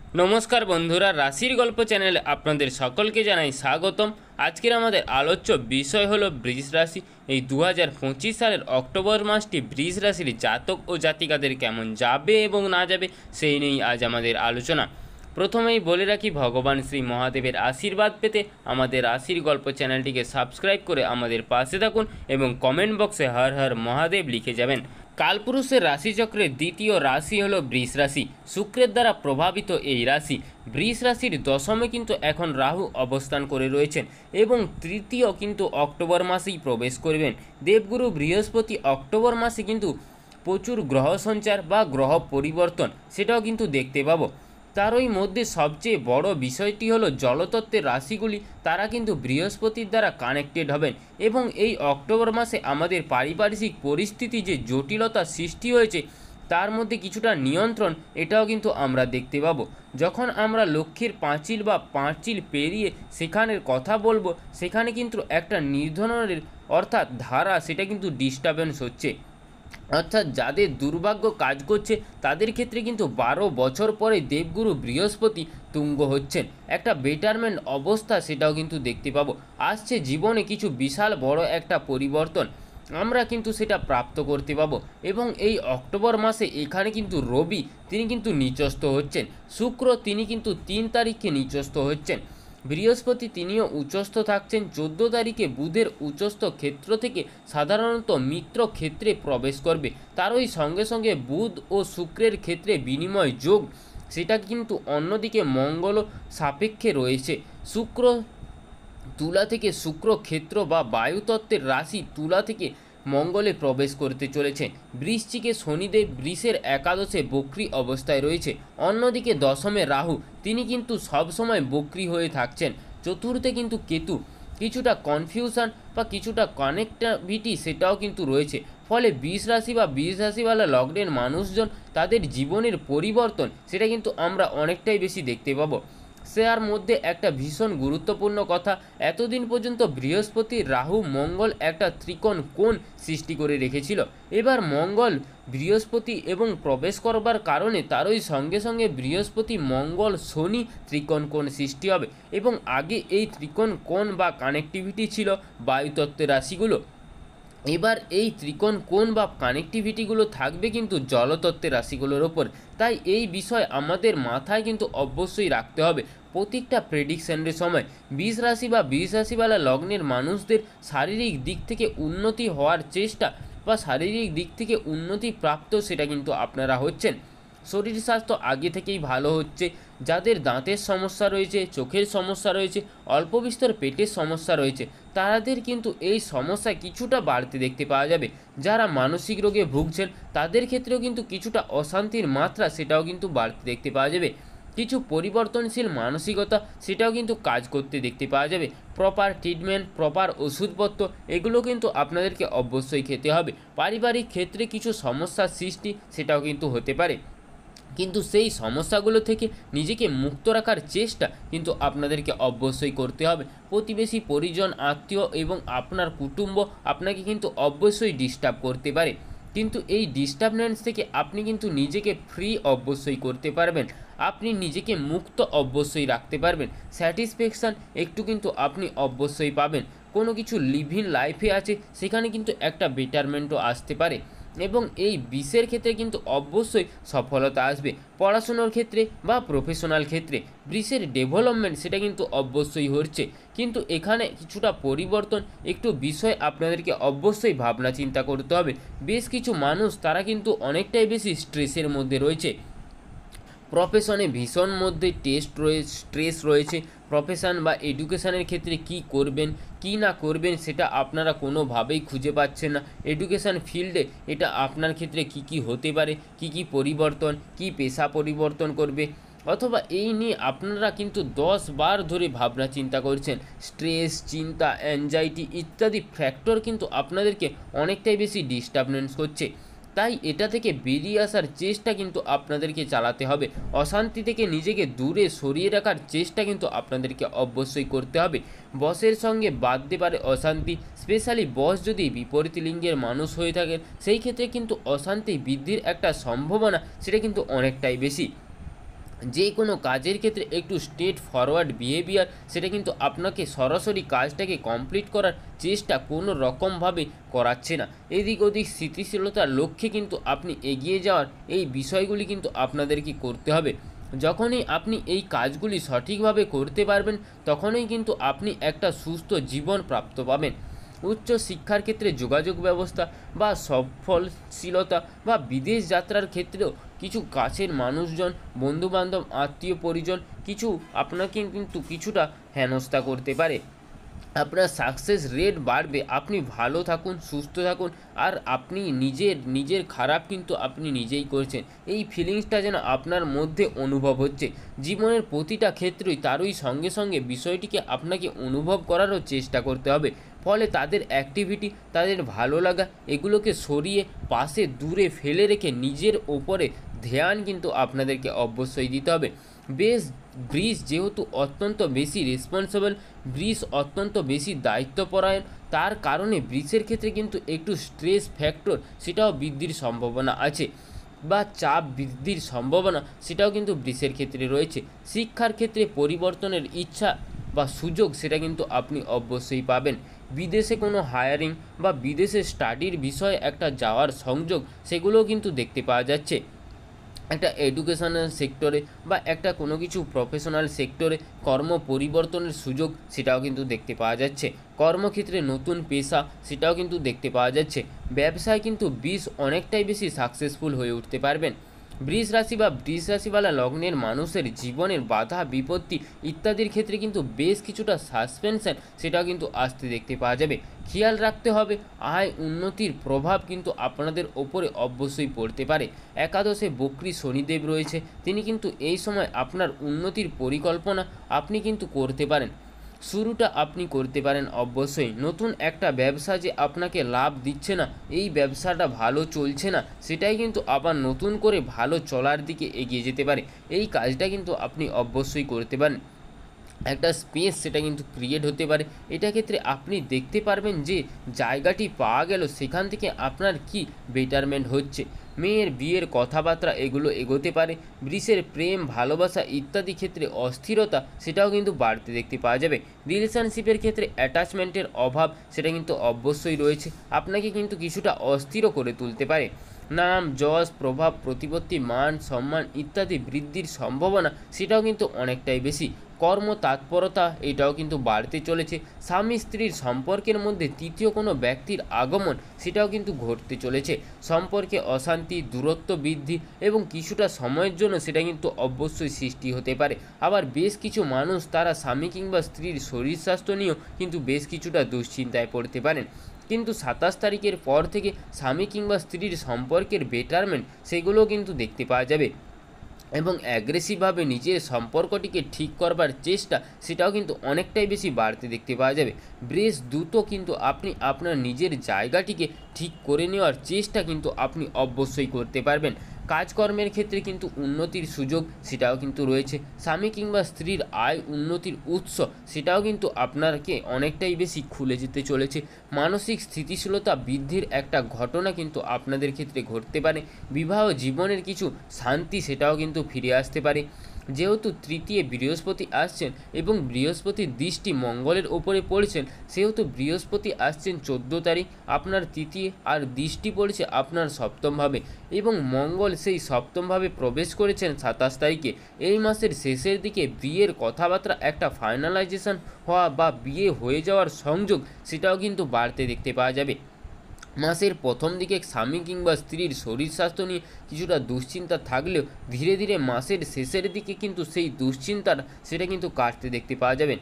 নমস্কার বন্ধুরা, রাশির গল্প চ্যানেলে আপনাদের সকলকে জানাই স্বাগতম। আজকের আমাদের আলোচ্য বিষয় হলো বৃষ রাশি। এই 2025 সালের অক্টোবর মাসটি বৃষ রাশির জাতক ও জাতিকাদের কেমন যাবে এবং না যাবে সেই নিয়েই আজ আমাদের আলোচনা। প্রথমেই বলে রাখি, ভগবান শ্রী মহাদেবের আশীর্বাদ পেতে আমাদের রাশির গল্প চ্যানেলটিকে সাবস্ক্রাইব করে আমাদের পাশে থাকুন এবং কমেন্ট বক্সে হর হর মহাদেব লিখে যাবেন। কালপুরুষের রাশিচক্রের দ্বিতীয় রাশি হলো বৃষ রাশি। শুক্রের দ্বারা প্রভাবিত এই রাশি। বৃষ রাশির দশমে কিন্তু এখন রাহু অবস্থান করে রয়েছেন এবং তৃতীয় কিন্তু অক্টোবর মাসেই প্রবেশ করবেন। দেবগুরু বৃহস্পতি অক্টোবর মাসে কিন্তু প্রচুর গ্রহ সঞ্চার বা গ্রহ পরিবর্তন সেটাও কিন্তু দেখতে পাবো। তারই মধ্যে সবচেয়ে বড় বিষয়টি হলো জলতত্ত্বের রাশিগুলি তারা কিন্তু বৃহস্পতির দ্বারা কানেক্টেড হবেন এবং এই অক্টোবর মাসে আমাদের পারিপার্শ্বিক পরিস্থিতি যে জটিলতা সৃষ্টি হয়েছে তার মধ্যে কিছুটা নিয়ন্ত্রণ এটাও কিন্তু আমরা দেখতে পাবো। যখন আমরা লক্ষ্যের পাঁচিল বা পাঁচিল পেরিয়ে সেখানের কথা বলবো, সেখানে কিন্তু একটা নির্ধারণের অর্থাৎ ধারা সেটা কিন্তু ডিস্টারবেন্স হচ্ছে। অর্থাৎ যাদের দুর্ভাগ্য কাজ করছে তাদের ক্ষেত্রে কিন্তু 12 বছর পরে দেবগুরু বৃহস্পতি তুঙ্গ হচ্ছেন, একটা বেটারমেন্ট অবস্থা সেটাও কিন্তু দেখতে পাবো। আসছে জীবনে কিছু বিশাল বড় একটা পরিবর্তন আমরা কিন্তু সেটা প্রাপ্ত করতে পাবো। এবং এই অক্টোবর মাসে এখানে কিন্তু রবি তিনি কিন্তু নিচস্থ হচ্ছেন, শুক্র তিনি কিন্তু 3 তারিখে নিচস্থ হচ্ছেন, বৃহস্পতি তিনিও উচ্চস্থ থাকছেন 14 তারিখে। বুধের উচ্চস্থ ক্ষেত্র থেকে সাধারণত মিত্র ক্ষেত্রে প্রবেশ করবে, তারই সঙ্গে সঙ্গে বুধ ও শুক্রের ক্ষেত্রে বিনিময় যোগ সেটা কিন্তু অন্যদিকে মঙ্গল সাপেক্ষে রয়েছে। শুক্র তুলা থেকে শুক্র ক্ষেত্র বা বায়ুতত্ত্বের রাশি তুলা থেকে মঙ্গলে প্রবেশ করতে চলেছে। বৃশ্চিকে শনিদেব বৃষের একাদশে বক্রী অবস্থায় রয়েছে, অন্যদিকে দশমে রাহু তিনি কিন্তু সবসময় বক্রী হয়ে থাকছেন। চতুর্থে কিন্তু কেতু কিছুটা কনফিউশন বা কিছুটা কানেক্টিভিটি সেটাও কিন্তু রয়েছে। ফলে বৃষ রাশি বা বৃষ রাশিওয়ালা লগ্নের মানুষজন তাদের জীবনের পরিবর্তন সেটা কিন্তু আমরা অনেকটাই বেশি দেখতে পাবো। সেয়ার মধ্যে একটা ভীষণ গুরুত্বপূর্ণ কথা, এতদিন পর্যন্ত বৃহস্পতি রাহু মঙ্গল একটা ত্রিকোণ কোণ সৃষ্টি করে রেখেছিল। এবার মঙ্গল বৃহস্পতি এবং প্রবেশ করবার কারণে তারই সঙ্গে সঙ্গে বৃহস্পতি মঙ্গল শনি ত্রিকোণ কোণ সৃষ্টি হবে এবং আগে এই ত্রিকোণ কোণ বা কানেক্টিভিটি ছিল বায়ুতত্ত্বের রাশিগুলো। এবার এই ত্রিকোণ কোণ বা কানেক্টিভিটিগুলো থাকবে কিন্তু জলতত্ত্বের রাশিগুলোর ওপর। তাই এই বিষয় আমাদের মাথায় কিন্তু অবশ্যই রাখতে হবে প্রত্যেকটা প্রেডিকশনের সময়। বৃষ রাশি বা বৃষ রাশিওয়ালা লগ্নের মানুষদের শারীরিক দিক থেকে উন্নতি হওয়ার চেষ্টা বা শারীরিক দিক থেকে উন্নতি প্রাপ্ত সেটা কিন্তু আপনারা হচ্ছেন। শরীর স্বাস্থ্য আগে থেকেই ভালো হচ্ছে। যাদের দাঁতের সমস্যা রয়েছে, চোখের সমস্যা রয়েছে, অল্প বিস্তর পেটের সমস্যা রয়েছে তাদের কিন্তু এই সমস্যা কিছুটা বাড়তে দেখতে পাওয়া যাবে। যারা মানসিক রোগে ভুগছেন তাদের ক্ষেত্রেও কিন্তু কিছুটা অশান্তির মাত্রা সেটাও কিন্তু বাড়তে দেখতে পাওয়া যাবে। কিছু পরিবর্তনশীল মানসিকতা সেটাও কিন্তু কাজ করতে দেখতে পাওয়া যাবে। প্রপার ট্রিটমেন্ট, প্রপার ওষুধপত্র এগুলো কিন্তু আপনাদেরকে অবশ্যই খেতে হবে। পারিবারিক ক্ষেত্রে কিছু সমস্যার সৃষ্টি সেটাও কিন্তু হতে পারে, কিন্তু সেই সমস্যাগুলো থেকে নিজেকে মুক্ত রাখার চেষ্টা কিন্তু আপনাদেরকে অবশ্যই করতে হবে। প্রতিবেশী পরিজন আত্মীয় এবং আপনার কুটুম্ব আপনাকে কিন্তু অবশ্যই ডিস্টার্ব করতে পারে, কিন্তু এই ডিস্টার্বেন্স থেকে আপনি কিন্তু নিজেকে ফ্রি অবশ্যই করতে পারবেন, আপনি নিজেকে মুক্ত অবশ্যই রাখতে পারবেন। স্যাটিসফ্যাকশান একটু কিন্তু আপনি অবশ্যই পাবেন। কোনো কিছু লিভিং লাইফে আছে সেখানে কিন্তু একটা বেটারমেন্টও আসতে পারে এবং এই বিষয়ের ক্ষেত্রে কিন্তু অবশ্যই সফলতা আসবে। পড়াশুনোর ক্ষেত্রে বা প্রফেশনাল ক্ষেত্রে বৃষের ডেভেলপমেন্ট সেটা কিন্তু অবশ্যই হচ্ছে, কিন্তু এখানে কিছুটা পরিবর্তন একটু বিষয় আপনাদেরকে অবশ্যই ভাবনা চিন্তা করতে হবে। বেশ কিছু মানুষ তারা কিন্তু অনেকটাই বেশি স্ট্রেসের মধ্যে রয়েছে, প্রফেশনে ভীষণ মধ্যে স্ট্রেস রয়েছে। প্রফেশন বা এডুকেশনের ক্ষেত্রে কি করবেন কি না করবেন সেটা আপনারা কোনোভাবেই খুঁজে পাচ্ছেন না। এডুকেশন ফিল্ডে এটা আপনার ক্ষেত্রে কি কি হতে পারে, কি কি পরিবর্তন, কি পেশা পরিবর্তন করবে, অথবা এই নিয়ে আপনারা কিন্তু 10 বার ধরে ভাবনা চিন্তা করছেন। স্ট্রেস, চিন্তা, অ্যাংজাইটি ইত্যাদি ফ্যাক্টর কিন্তু আপনাদেরকে অনেকটাই বেশি ডিস্টার্বেন্স করছে। তাই এটা থেকে বেরিয়ে আসার চেষ্টা কিন্তু আপনাদেরকে চালাতে হবে। অশান্তি থেকে নিজেকে দূরে সরিয়ে রাখার চেষ্টা কিন্তু আপনাদেরকে অবশ্যই করতে হবে। বসের সঙ্গে বাঁধতে পারে অশান্তি, স্পেশালি বস যদি বিপরীত লিঙ্গের মানুষ হয়ে থাকেন সেই ক্ষেত্রে কিন্তু অশান্তি বৃদ্ধির একটা সম্ভাবনা সেটা কিন্তু অনেকটাই বেশি। যে কোনো কাজের ক্ষেত্রে একটু স্ট্রেট ফরওয়ার্ড বিহেভিয়ার, সেটা কিন্তু আপনাকে সরাসরি কাজটাকে কমপ্লিট করার চেষ্টা কোনো রকমভাবে করাচ্ছে না। এদিক ওদিক স্থিতিশীলতার লক্ষ্যে কিন্তু আপনি এগিয়ে যাওয়ার এই বিষয়গুলি কিন্তু আপনাদেরকে করতে হবে। যখনই আপনি এই কাজগুলি সঠিকভাবে করতে পারবেন, তখনই কিন্তু আপনি একটা সুস্থ জীবন প্রাপ্ত পাবেন। উচ্চ শিক্ষার ক্ষেত্রে যোগাযোগ ব্যবস্থা বা সফলশীলতা বা বিদেশ যাত্রার ক্ষেত্রেও কিছু কাছের মানুষজন, বন্ধুবান্ধব, আত্মীয় পরিজন কিছু আপনাকে কিন্তু কিছুটা হেনস্থা করতে পারে। আপনার সাকসেস রেট বাড়বে, আপনি ভালো থাকুন, সুস্থ থাকুন, আর আপনি নিজের খারাপ কিন্তু আপনি নিজেই করছেন, এই ফিলিংসটা যেন আপনার মধ্যে অনুভব হচ্ছে। জীবনের প্রতিটা ক্ষেত্রেই তারই সঙ্গে সঙ্গে বিষয়টিকে আপনাকে অনুভব করারও চেষ্টা করতে হবে। ফলে তাদের অ্যাক্টিভিটি, তাদের ভালো লাগা এগুলোকে সরিয়ে পাশে দূরে ফেলে রেখে নিজের ওপরে ধ্যান কিন্তু আপনাদেরকে অবশ্যই দিতে হবে। ব্রিজ যেহেতু অত্যন্ত বেশি রেসপন্সিবল, ব্রিজ অত্যন্ত বেশি দায়িত্বপরায়ণ, তার কারণে ব্রিজের ক্ষেত্রে কিন্তু একটু স্ট্রেস ফ্যাক্টর সেটাও বৃদ্ধির সম্ভাবনা আছে, বা চাপ বৃদ্ধির সম্ভাবনা সেটাও কিন্তু ব্রিজের ক্ষেত্রে রয়েছে। শিক্ষার ক্ষেত্রে পরিবর্তনের ইচ্ছা বা সুযোগ সেটা কিন্তু আপনি অবশ্যই পাবেন। বিদেশে কোনো হায়ারিং বা বিদেশে স্টাডির বিষয়ে একটা যাওয়ার সংযোগ সেগুলোও কিন্তু দেখতে পাওয়া যাচ্ছে। একটা এডুকেশনাল সেক্টরে বা একটা কোনো কিছু প্রফেশনাল সেক্টরে কর্ম পরিবর্তনের সুযোগ সেটাও কিন্তু দেখতে পাওয়া যাচ্ছে। কর্মক্ষেত্রে নতুন পেশা সেটাও কিন্তু দেখতে পাওয়া যাচ্ছে। ব্যবসায় কিন্তু অনেকটাই বেশি সাকসেসফুল হয়ে উঠতে পারবেন। বৃষ রাশি বা বৃষ রাশিওয়ালা লগ্নের মানুষের জীবনের বাধা বিপত্তি ইত্যাদির ক্ষেত্রে কিন্তু বেশ কিছুটা সাসপেনশন সেটাও কিন্তু আসতে দেখতে পাওয়া যাবে। খেয়াল রাখতে হবে, আয় উন্নতির প্রভাব কিন্তু আপনাদের ওপরে অবশ্যই পড়তে পারে। একাদশে বক্রী শনিদেব রয়েছে, তিনি কিন্তু এই সময় আপনার উন্নতির পরিকল্পনা আপনি কিন্তু করতে পারেন, শুরুটা আপনি করতে পারেন অবশ্যই। নতুন একটা ব্যবসা যে আপনাকে লাভ দিচ্ছে না, এই ব্যবসাটা ভালো চলছে না, সেটাই কিন্তু আবার নতুন করে ভালো চলার দিকে এগিয়ে যেতে পারে, এই কাজটা কিন্তু আপনি অবশ্যই করতে পারেন। একটা স্পেস সেটা কিন্তু ক্রিয়েট হতে পারে, এটা ক্ষেত্রে আপনি দেখতে পারবেন যে জায়গাটি পাওয়া গেল, সেখান থেকে আপনার কি বেটারমেন্ট হচ্ছে। মেয়ের বিয়ের কথাবার্তা এগুলো এগোতে পারে। বৃষের প্রেম, ভালোবাসা ইত্যাদি ক্ষেত্রে অস্থিরতা সেটাও কিন্তু বাড়তে দেখতে পাওয়া যাবে। রিলেশনশিপের ক্ষেত্রে অ্যাটাচমেন্টের অভাব সেটা কিন্তু অবশ্যই রয়েছে, আপনাকে কিন্তু কিছুটা অস্থিরও করে তুলতে পারে। নাম, যশ, প্রভাব, প্রতিপত্তি, মান সম্মান ইত্যাদি বৃদ্ধির সম্ভাবনা সেটাও কিন্তু অনেকটাই বেশি। কর্ম তৎপরতা এটাও কিন্তু বাড়তে চলেছে। স্বামী স্ত্রীর সম্পর্কের মধ্যে তৃতীয় কোনো ব্যক্তির আগমন সেটাও কিন্তু ঘটতে চলেছে। সম্পর্কে অশান্তি, দূরত্ব বৃদ্ধি এবং কিছুটা সময়ের জন্য সেটা কিন্তু অবশ্যই সৃষ্টি হতে পারে। আবার বেশ কিছু মানুষ তারা স্বামী কিংবা স্ত্রীর শরীর স্বাস্থ্য নিয়েও কিন্তু বেশ কিছুটা দুশ্চিন্তায় পড়তে পারেন। কিন্তু 27 তারিখের পর থেকে স্বামী কিংবা স্ত্রীর সম্পর্কের বেটারমেন্ট সেগুলোও কিন্তু দেখতে পাওয়া যাবে, এবং অ্যাগ্রেসিভভাবে নিজের সম্পর্কটিকে ঠিক করবার চেষ্টা সেটাও কিন্তু অনেকটাই বেশি বাড়তে দেখতে পাওয়া যাবে। বেশ দ্রুত কিন্তু আপনি আপনার নিজের জায়গাটিকে ঠিক করে নেওয়ার চেষ্টা কিন্তু আপনি অবশ্যই করতে পারবেন। কাজকর্মের ক্ষেত্রে কিন্তু উন্নতির সুযোগ সেটাও কিন্তু রয়েছে। স্বামী কিংবা স্ত্রীর আয় উন্নতির উৎস সেটাও কিন্তু আপনাকে অনেকটাই বেশি খুলে যেতে চলেছে। মানসিক স্থিতিশীলতা বৃদ্ধির একটা ঘটনা কিন্তু আপনাদের ক্ষেত্রে ঘটতে পারে। বিবাহ জীবনের কিছু শান্তি সেটাও কিন্তু ফিরে আসতে পারে। যেহেতু তৃতীয় বৃহস্পতি আসছেন এবং বৃহস্পতির দৃষ্টি মঙ্গলের ওপরে পড়ছেন, সেহেতু বৃহস্পতি আসছেন 14 তারিখ আপনার তৃতীয়, আর দৃষ্টি পড়ছে আপনার সপ্তমভাবে, এবং মঙ্গল সেই সপ্তমভাবে প্রবেশ করেছেন 27 তারিখে। এই মাসের শেষের দিকে বিয়ের কথাবার্তা একটা ফাইনালাইজেশন হওয়া বা বিয়ে হয়ে যাওয়ার সংযোগ সেটাও কিন্তু বাড়তে দেখতে পাওয়া যাবে। মাসের প্রথম দিকে স্বামী কিংবা স্ত্রীর শরীর স্বাস্থ্য নিয়ে কিছুটা দুশ্চিন্তা থাকলেও ধীরে ধীরে মাসের শেষের দিকে কিন্তু সেই দুশ্চিন্তাটা সেটা কিন্তু কাটতে দেখতে পাওয়া যাবেন।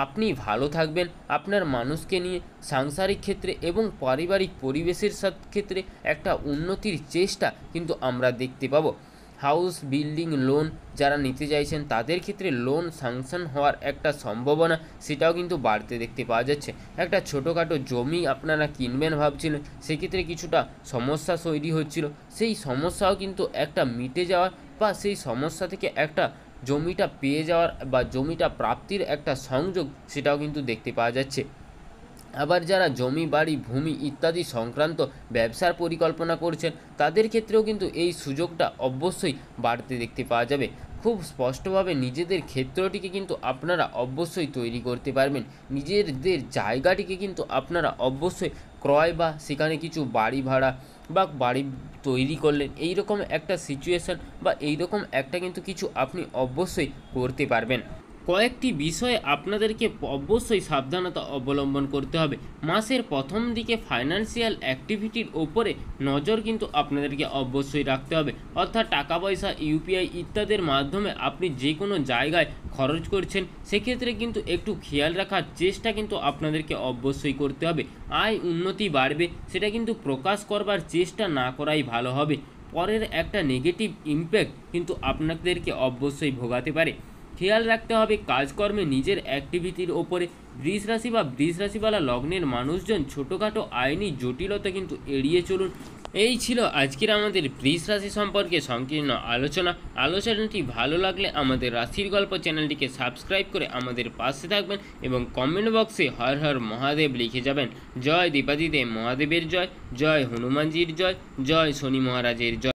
আপনি ভালো থাকবেন আপনার মানুষকে নিয়ে, সাংসারিক ক্ষেত্রে এবং পারিবারিক পরিবেশের ক্ষেত্রে একটা উন্নতির চেষ্টা কিন্তু আমরা দেখতে পাবো। হাউস বিল্ডিং লোন যারা নিতে চাইছেন তাদের ক্ষেত্রে লোন স্যাংশন হওয়ার একটা সম্ভাবনা সেটাও কিন্তু বাড়তে দেখতে পাওয়া যাচ্ছে। একটা ছোটোখাটো জমি আপনারা কিনবেন ভাবছিলেন, সেক্ষেত্রে কিছুটা সমস্যা তৈরি হচ্ছিল, সেই সমস্যাও কিন্তু একটা মিটে যাওয়ার বা সেই সমস্যা থেকে একটা জমিটা পেয়ে যাওয়ার বা জমিটা প্রাপ্তির একটা সংযোগ সেটাও কিন্তু দেখতে পাওয়া যাচ্ছে। আবার যারা জমি বাড়ি ভূমি ইত্যাদি সংক্রান্ত ব্যবসার পরিকল্পনা করছেন তাদের ক্ষেত্রেও কিন্তু এই সুযোগটা অবশ্যই বাড়তে দেখতে পাওয়া যাবে। খুব স্পষ্টভাবে নিজেদের ক্ষেত্রটিকে কিন্তু আপনারা অবশ্যই তৈরি করতে পারবেন। নিজেদের জায়গাটিকে কিন্তু আপনারা অবশ্যই ক্রয় বা সেখানে কিছু বাড়ি ভাড়া বা বাড়ি তৈরি করলেন, এই রকম একটা সিচুয়েশান বা এই রকম একটা কিন্তু কিছু আপনি অবশ্যই করতে পারবেন। কয়েকটি বিষয়ে আপনাদেরকে অবশ্যই সাবধানতা অবলম্বন করতে হবে। মাসের প্রথম দিকে ফাইন্যান্সিয়াল অ্যাক্টিভিটির ওপরে নজর কিন্তু আপনাদেরকে অবশ্যই রাখতে হবে। অর্থাৎ টাকা পয়সা ইউপিআই ইত্যাদির মাধ্যমে আপনি যে কোনো জায়গায় খরচ করছেন, সেক্ষেত্রে কিন্তু একটু খেয়াল রাখার চেষ্টা কিন্তু আপনাদেরকে অবশ্যই করতে হবে। আয় উন্নতি বাড়বে, সেটা কিন্তু প্রকাশ করবার চেষ্টা না করাই ভালো হবে। পরের একটা নেগেটিভ ইমপ্যাক্ট কিন্তু আপনাদেরকে অবশ্যই ভোগাতে পারে। খেয়াল রাখতে হবে কাজকর্মে নিজের অ্যাক্টিভিটির ওপরে। বৃষ রাশি বা বৃষ রাশিওয়ালা লগ্নের মানুষজন ছোটোখাটো আইনি জটিলতা কিন্তু এড়িয়ে চলুন। এই ছিল আজকের আমাদের বৃষ রাশি সম্পর্কে সংকীর্ণ আলোচনাটি ভালো লাগলে আমাদের রাশির গল্প চ্যানেলটিকে সাবস্ক্রাইব করে আমাদের পাশে থাকবেন এবং কমেন্ট বক্সে হর হর মহাদেব লিখে যাবেন। জয় দীপাদিদেব মহাদেবের জয়, জয় হনুমানজির জয়, জয় শনি মহারাজের জয়।